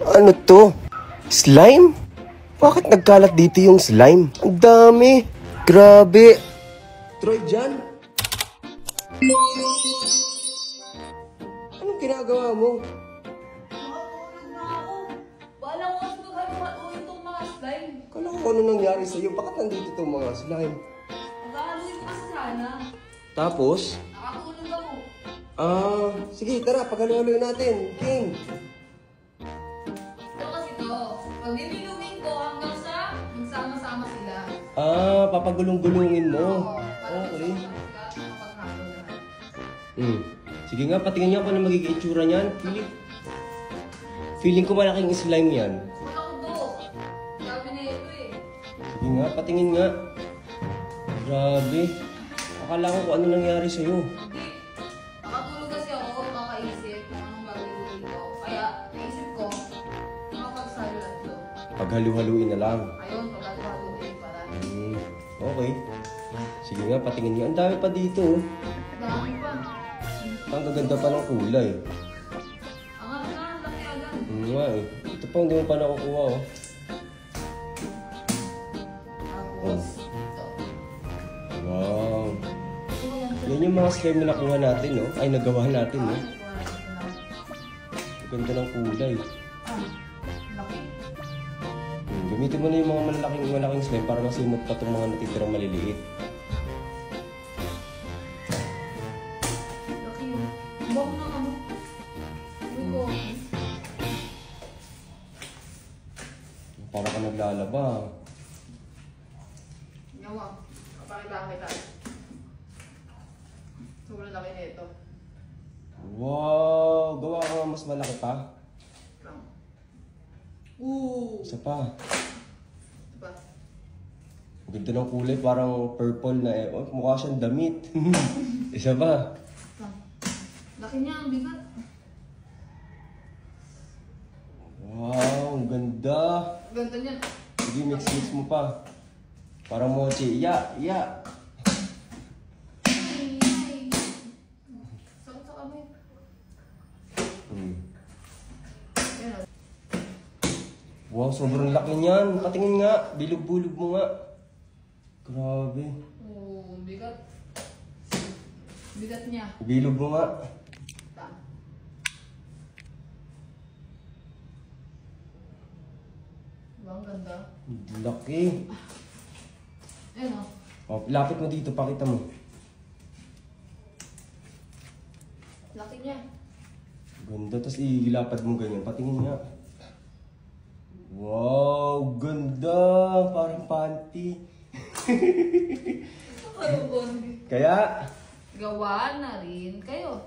Ano to? Slime? Bakit nagkalat dito yung slime? Ang dami. Grabe. Troy, dyan? Anong ginagawa mo? Nakatulog na ako. Baala ko kasi maghaluin itong mga slime. Kala ko ano nangyari sa'yo. Bakit nandito itong mga slime? Maghaluin ko kasi sana. Tapos? Nakatulog ako. Sige, tara, paghaluin natin. King. Ito kasi to. Pag nililugin ko hanggang sa magsama-sama sila. Papagulong-gulungin mo. Oo. Para Okay. magsama lahat. Sige nga, patingin niya kung ano magiging itsura niyan. Feeling ko malaking slime yan. Wala ko do. Sabi na ito eh. Sige nga, patingin nga. Grabe. Akala ko kung ano nangyari sa'yo. Hindi. Nakatulog kasi ako, makaisip kung anong gagawin ko. Kaya naisip ko, makapagsalo lang ito. Paghalu-haluin na lang. Ayun, pagkakaluin pala. Okay. Sige nga, patingin niya. Ang dami pa dito. Oh. Dami pa. Ang gaganda pa ng kulay. Ang laki agad. Nga eh. Ito pa hindi mo pa nakukuha oh. Tapos, ito. Wow. Ito yan. Yan yung mga slime na nakuha natin oh. Ay, nagawa natin oh. Ang ganda ng kulay. Laki. Gamitin mo na yung mga malaking slime para masimot pa itong mga natitirang maliliit. Laki yun. Bawang na ano. Ito. Para ka naglalaba. Yawa. Kapakita kita. Sobrang laki na ito. Wow! Gawa ka nga mas malaki pa. Isa pa. Ito pa. Ang ganda ng kulay, parang purple na eh. Oh, mukha siyang damit. Isa pa. Laki niya, ang bigat. Wow, ang ganda. Ganda niya. Sige, mix mo pa. Parang mochi. Iya. Sakit sa kamay. Hmm. Yan o. Wow, sobrang laki niyan. Patingin nga. Bilog-bulog mo nga. Grabe. Oo, bigat. Bigat niya. Bilog mo nga. Diba, ang ganda. Laki. Ayan o. Oh, lapit mo dito. Pakita mo. Laki niya. Ganda. Tapos ilapad mo ganyan. Patingin nga. Wow, ganda. Parang panty. Ano, Bondi? Kaya, Gawa na rin kayo.